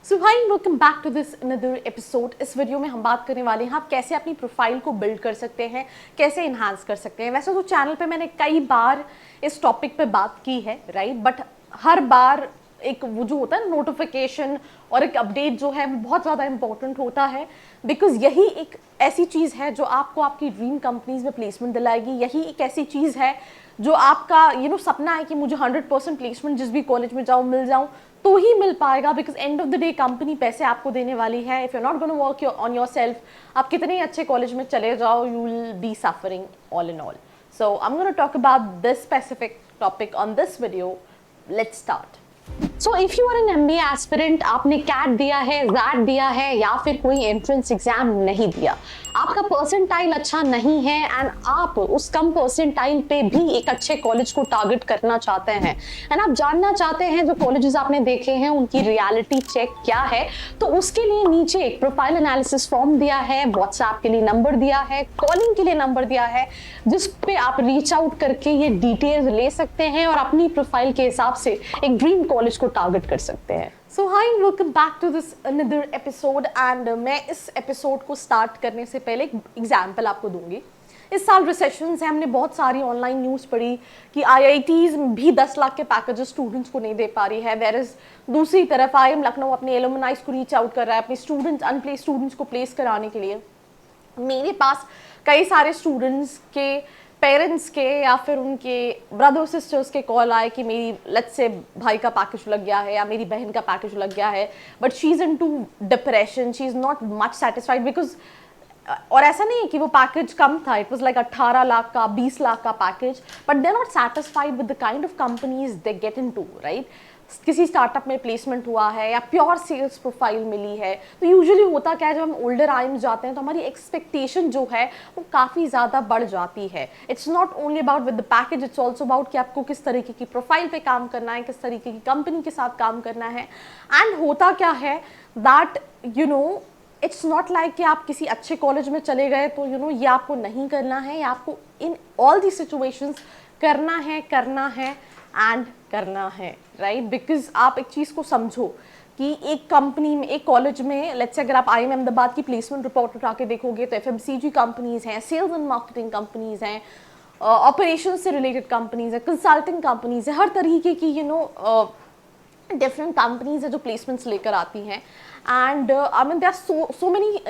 So hi welcome back to this another episode. इस video में हम बात करने वाले हैं आप कैसे अपनी प्रोफाइल को बिल्ड कर सकते हैं, कैसे इन्हांस कर सकते हैं। वैसे तो चैनल पे मैंने कई बार इस टॉपिक पे बात की है, राइट, बट हर बार एक वो जो होता है नोटिफिकेशन और एक अपडेट जो है वो बहुत ज़्यादा इंपॉर्टेंट होता है, बिकॉज यही एक ऐसी चीज़ है जो आपको आपकी ड्रीम कंपनीज में प्लेसमेंट दिलाएगी। यही एक ऐसी चीज़ है जो आपका सपना है कि मुझे 100% प्लेसमेंट जिस भी कॉलेज में जाऊँ मिल जाऊँ तो ही मिल पाएगा, because end of the day company पैसे आपको देने वाली है। If you not gonna work on your self, आप कितने अच्छे कॉलेज में चले जाओ, you will be suffering all in all. So I am gonna talk about this specific topic on this video. Let's start. So if you are an MBA aspirant, आपने CAT दिया है, rat दिया है या फिर कोई एंट्रेंस एग्जाम नहीं दिया, आपका परसेंटाइल अच्छा नहीं है एंड आप उस कम परसेंटाइल पे भी एक अच्छे कॉलेज को टारगेट करना चाहते हैं एंड आप जानना चाहते हैं जो कॉलेजेस आपने देखे हैं उनकी रियलिटी चेक क्या है, तो उसके लिए नीचे एक प्रोफाइल एनालिसिस फॉर्म दिया है, व्हाट्सएप के लिए नंबर दिया है, कॉलिंग के लिए नंबर दिया है, जिस पे आप रीच आउट करके ये डिटेल्स ले सकते हैं और अपनी प्रोफाइल के हिसाब से एक ड्रीम कॉलेज को टारगेट कर सकते हैं। So hi welcome back to this another episode and मैं इस एपिसोड को स्टार्ट करने से पहले एक एग्जाम्पल आपको दूंगी। इस साल रिसेशन से हमने बहुत सारी ऑनलाइन न्यूज़ पढ़ी कि आईआईटीज़ भी 10 लाख के पैकेजेस स्टूडेंट्स को नहीं दे पा रही है, वेरएज दूसरी तरफ आईएम लखनऊ अपने एलुमनाइज को रीच आउट कर रहा है अपने स्टूडेंट्स अनप्लेस्ड स्टूडेंट्स को प्लेस कराने के लिए। मेरे पास कई सारे स्टूडेंट्स के पेरेंट्स के या फिर उनके ब्रदर सिस्टर्स के कॉल आए कि मेरी लेट्स से भाई का पैकेज लग गया है या मेरी बहन का पैकेज लग गया है, but she is into depression, she is not much satisfied because, और ऐसा नहीं है कि वो पैकेज कम था, इट वाज लाइक 18 लाख का 20 लाख का package, but they are not satisfied with the kind of companies they get into, right. किसी स्टार्टअप में प्लेसमेंट हुआ है या प्योर सेल्स प्रोफाइल मिली है, तो यूजुअली होता क्या है जब हम ओल्डर आइम्स जाते हैं तो हमारी एक्सपेक्टेशन जो है वो काफ़ी ज़्यादा बढ़ जाती है। It's not only about with the package, it's also about कि आपको किस तरीके की प्रोफाइल पे काम करना है, किस तरीके की कंपनी के साथ काम करना है। एंड होता क्या है दैट इट्स नॉट लाइक कि आप किसी अच्छे कॉलेज में चले गए तो ये आपको नहीं करना है, या आपको इन ऑल दी सिचुएशंस करना है एंड करना है, राइट। बिकॉज आप एक चीज़ को समझो कि एक कंपनी में, एक कॉलेज में, लेट्स से अगर आप आईआईएम अहमदाबाद की प्लेसमेंट रिपोर्ट उठा के देखोगे तो एफएमसीजी कंपनीज हैं, सेल्स एंड मार्केटिंग कंपनीज हैं, ऑपरेशन से रिलेटेड कंपनीज है, कंसल्टिंग कंपनीज है, हर तरीके की डिफरेंट कंपनीज है जो प्लेसमेंट्स लेकर आती हैं। And I mean there are so many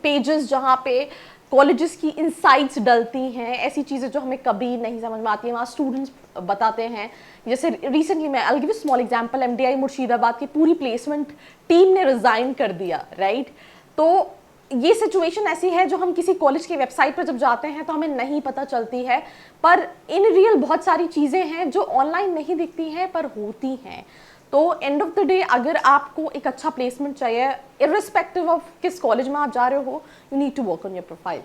pages जहाँ पे कॉलेजेस की इनसाइट्स डलती हैं, ऐसी चीज़ें जो हमें कभी नहीं समझ में आती हैं, वहाँ स्टूडेंट्स बताते हैं। जैसे रिसेंटली मैं I give a small example, MDI Murshidabad की पूरी प्लेसमेंट टीम ने रिज़ाइन कर दिया, राइट। तो ये सिचुएशन ऐसी है जो हम किसी कॉलेज की वेबसाइट पर जब जाते हैं तो हमें नहीं पता चलती है, पर इन रियल बहुत सारी चीज़ें हैं जो ऑनलाइन नहीं दिखती हैं पर होती हैं। तो एंड ऑफ द डे अगर आपको एक अच्छा प्लेसमेंट चाहिए, इर्रिस्पेक्टिव ऑफ किस कॉलेज में आप जा रहे हो, you need to work on your profile.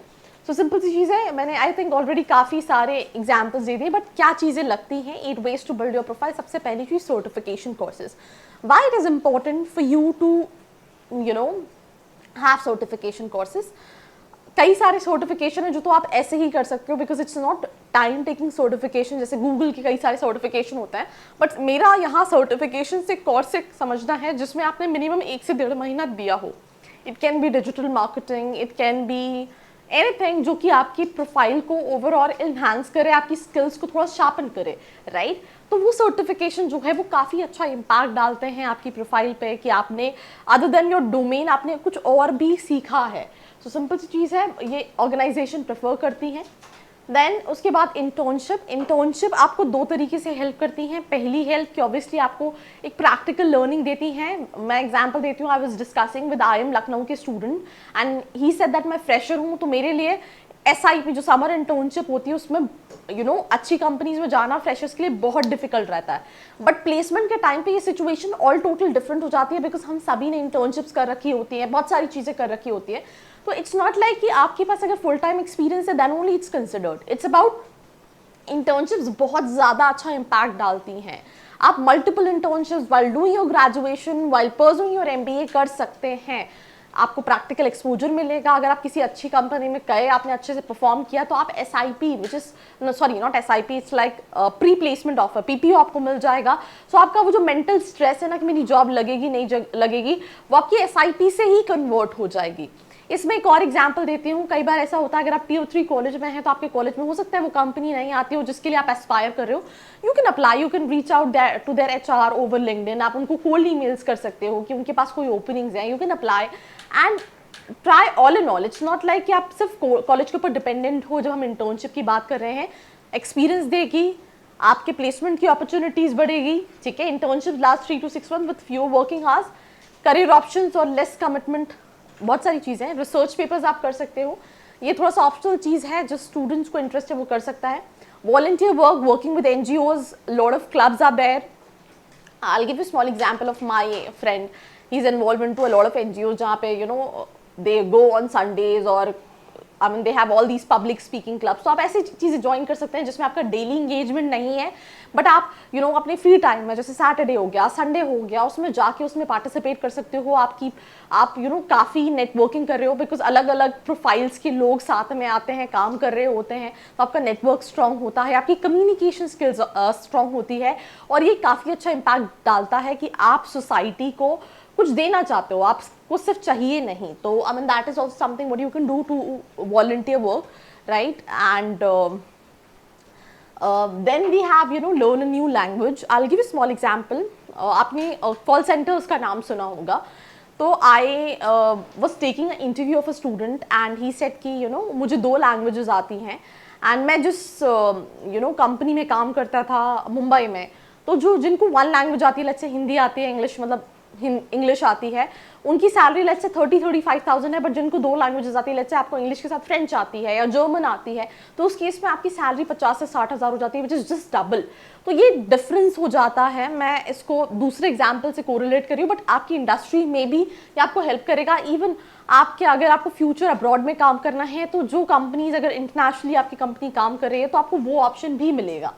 So simple सी चीज़ है, मैंने आई थिंक ऑलरेडी काफ़ी सारे एग्जाम्पल्स दे दिए, बट क्या चीज़ें लगती हैं 8 ways to build your profile. सबसे पहली चीज़ certification courses. Why it is important for you to have certification courses. कई सारे सर्टिफिकेशन है जो तो आप ऐसे ही कर सकते हो, because it's not time taking certification, जैसे गूगल के कई सारे सर्टिफिकेशन होते हैं, बट मेरा यहाँ सर्टिफिकेशन से कोर्स से समझना है जिसमें आपने मिनिमम 1 से 1.5 महीना दिया हो। It can be digital marketing, it can be anything जो कि आपकी प्रोफाइल को ओवरऑल इन्हांस करे, आपकी स्किल्स को थोड़ा शार्पन करे, राइट। तो वो सर्टिफिकेशन जो है वो काफ़ी अच्छा इम्पैक्ट डालते हैं आपकी प्रोफाइल पे कि आपने अदर देन योर डोमेन आपने कुछ और भी सीखा है। तो सिंपल सी चीज़ है, ये ऑर्गेनाइजेशन प्रेफर करती हैं। देन उसके बाद इंटर्नशिप आपको 2 तरीके से हेल्प करती हैं। पहली हेल्प कि ऑब्वियसली आपको एक प्रैक्टिकल लर्निंग देती हैं। मैं एग्जांपल देती हूँ, I was discussing with IIM Lucknow के student and he said that मैं फ्रेशर हूँ, तो मेरे लिए एसआईपी जो समर इंटर्नशिप होती है उसमें अच्छी कंपनीज में जाना फ्रेशर्स के लिए बहुत डिफिकल्ट रहता है, बट प्लेसमेंट के टाइम पे ये सिचुएशन ऑल टोटल डिफरेंट हो जाती है, बिकॉज हम सभी ने इंटर्नशिप्स कर रखी होती हैं, बहुत सारी चीज़ें कर रखी होती है। तो इट्स नॉट लाइक कि आपके पास अगर फुल टाइम एक्सपीरियंस है then only it's considered, it's about internships बहुत ज़्यादा अच्छा इम्पैक्ट डालती हैं। आप multiple internships while doing your graduation, while pursuing your MBA कर सकते हैं। आपको प्रैक्टिकल एक्सपोजर मिलेगा। अगर आप किसी अच्छी कंपनी में गए, आपने अच्छे से परफॉर्म किया, तो आप SIP which is sorry not SIP, it's like pre placement offer, PPO आपको मिल जाएगा। सो आपका वो जो मेंटल स्ट्रेस है ना कि मेरी जॉब लगेगी नहीं लगेगी, वो आपकी SIP से ही कन्वर्ट हो जाएगी। इसमें एक और एग्जांपल देती हूँ। कई बार ऐसा होता है अगर आप Tier 3 कॉलेज में हैं तो आपके कॉलेज में हो सकता है वो कंपनी नहीं आती हो जिसके लिए आप एस्पायर कर रहे हो। You can apply, you can reach out to their HR over LinkedIn. आप उनको कोल्ड ईमेल्स कर सकते हो कि उनके पास कोई ओपनिंग्स हैं, you can apply and try all in all. It's not like कि आप सिर्फ कॉलेज के ऊपर डिपेंडेंट हो। जब हम इंटर्नशिप की बात कर रहे हैं, एक्सपीरियंस देगी, आपके प्लेसमेंट की अपॉर्चुनिटीज बढ़ेगी, ठीक है। Internship last 3 to 6 month with few working hours, career options और लेस कमिटमेंट, बहुत सारी चीज़ें हैं। रिसर्च पेपर्स आप कर सकते हो, ये थोड़ा सा ऑप्शनल चीज़ है, जो स्टूडेंट्स को इंटरेस्ट है वो कर सकता है। Volunteer work, working with NGOs, lot of clubs are there. I'll give you a small example of my friend. He's involved into a lot of NGOs जहाँ पे they go on Sundays और I mean they have all these public speaking clubs. तो आप ऐसी चीज़ें join कर सकते हैं जिसमें आपका डेली इंगेजमेंट नहीं है, बट आप अपने फ्री टाइम में, जैसे सैटरडे हो गया, संडे हो गया, उसमें जाके उसमें पार्टिसिपेट कर सकते हो। आप काफ़ी नेटवर्किंग कर रहे हो, बिकॉज अलग अलग प्रोफाइल्स के लोग साथ में आते हैं, काम कर रहे होते हैं, तो आपका नेटवर्क स्ट्रांग होता है, आपकी कम्युनिकेशन स्किल्स स्ट्रांग होती है, और ये काफ़ी अच्छा इम्पैक्ट डालता है कि आप सोसाइटी को कुछ देना चाहते हो, आपको सिर्फ चाहिए नहीं। तो I mean that is also something what you can do to volunteer work, right. And then we have learn a new language. I will give a small example. आपने कॉल सेंटर्स का नाम सुना होगा। तो I was taking a interview of a student and he said कि मुझे 2 languages आती हैं, एंड मैं जिस कंपनी में काम करता था मुंबई में, तो जिनको 1 लैंग्वेज आती है, लेट्स से हिंदी आती है, इंग्लिश मतलब इंग्लिश आती है, उनकी सैलरी लेट्स से 30-35,000 है। बट जिनको 2 लैंग्वेजेस आती है, लेट्स से आपको इंग्लिश के साथ फ्रेंच आती है या जर्मन आती है, तो उस केस में आपकी सैलरी 50 से 60 हज़ार हो जाती है, विच इज जस्ट डबल। तो ये डिफरेंस हो जाता है। मैं इसको दूसरे एग्जाम्पल से कोरिलेट कर रही हूँ, बट आपकी इंडस्ट्री में भी ये आपको हेल्प करेगा। इवन अगर आपको फ्यूचर अब्रॉड में काम करना है, तो जो कंपनीज अगर इंटरनेशनली आपकी कंपनी काम कर रही है, तो आपको वो ऑप्शन भी मिलेगा।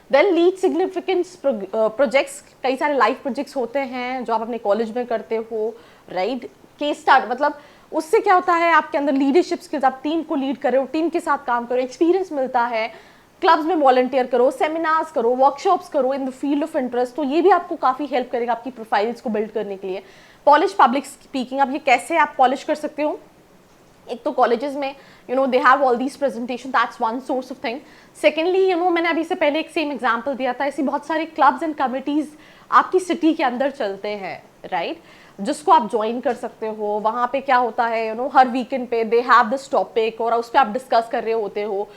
देन लीड सिग्निफिकेंस प्रोजेक्ट्स, कई सारे लाइफ प्रोजेक्ट्स होते हैं जो आप अपने कॉलेज में करते हो, राइट। केस स्टार्ट, मतलब उससे क्या होता है, आपके अंदर लीडरशिप स्किल्स, आप टीम को लीड कर रहे हो, टीम के साथ काम करो, एक्सपीरियंस मिलता है। क्लब्स में वॉलंटियर करो, सेमिनार्स करो, वर्कशॉप्स करो in the field of interest, तो ये भी आपको काफ़ी हेल्प करेगा आपकी प्रोफाइल्स को बिल्ड करने के लिए। पॉलिश पब्लिक स्पीकिंग, अब ये कैसे आप पॉलिश कर सकते हो? एक तो कॉलेजेस में they have all these presentation, that's one source of thing. Secondly मैंने अभी से पहले एक सेम एग्जांपल दिया था, ऐसी बहुत सारे क्लब्स एंड कमिटीज़ आपकी सिटी के अंदर चलते हैं, राइट, जिसको आप ज्वाइन कर सकते हो। वहाँ पे क्या होता है, हर वीकेंड पे दे हैव दिस टॉपिक और उस पर आप डिस्कस कर रहे होते हो,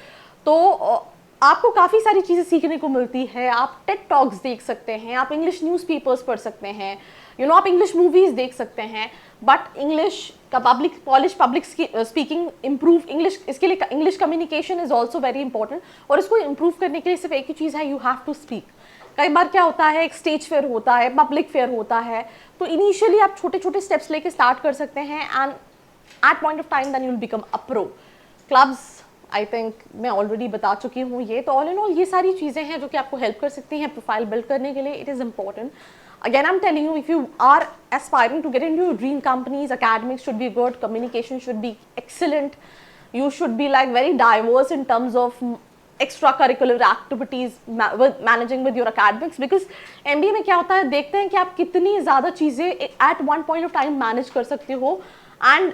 तो आपको काफ़ी सारी चीज़ें सीखने को मिलती है। आप टेड टॉक्स देख सकते हैं, आप इंग्लिश न्यूज़पेपर्स पढ़ सकते हैं, आप इंग्लिश मूवीज़ देख सकते हैं। बट इंग्लिश का polish public speaking improve, English, इसके लिए English communication is also very important, और इसको इम्प्रूव करने के लिए सिर्फ एक ही चीज़ है, यू हैव टू स्पीक। कई बार क्या होता है, एक स्टेज फेयर होता है, पब्लिक फेयर होता है, तो इनिशियली आप छोटे छोटे स्टेप्स लेके स्टार्ट कर सकते हैं, and at point of time then you will become a pro. Clubs I think मैं ऑलरेडी बता चुकी हूँ ये, तो ऑल इन ऑल ये सारी चीज़ें हैं जो कि आपको हेल्प कर सकती हैं प्रोफाइल बिल्ड करने के लिए। It is important. Again, I'm telling you, if you are aspiring to get into your dream companies, academics should be good, communication should be excellent, you should be like very diverse in terms of extracurricular activities, managing with your academics, because MBA में क्या होता है, देखते हैं कि आप कितनी ज़्यादा चीज़ें at one point of time manage कर सकते हो, and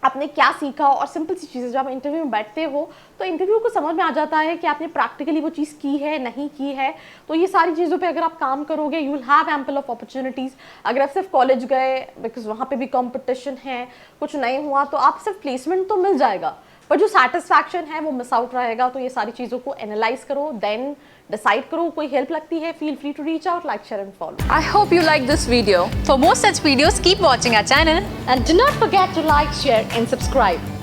आपने क्या सीखा, और सिंपल सी चीज़ें जब आप इंटरव्यू में बैठते हो तो इंटरव्यू को समझ में आ जाता है कि आपने प्रैक्टिकली वो चीज़ की है नहीं की है। तो ये सारी चीज़ों पे अगर आप काम करोगे, you will have ample of opportunities. अगर आप सिर्फ कॉलेज गए, बिकॉज वहाँ पे भी कंपटीशन है, कुछ नहीं हुआ, तो आप सिर्फ प्लेसमेंट तो मिल जाएगा, पर जो सेटिस्फैक्शन है वो मिस आउट रहेगा। तो ये सारी चीज़ों को एनालाइज करो, देन डिसाइड करो। कोई हेल्प लगती है, feel free to reach out, like, share and follow. I hope you like this video. For more such videos, keep watching our channel. And do not forget to like, share and subscribe.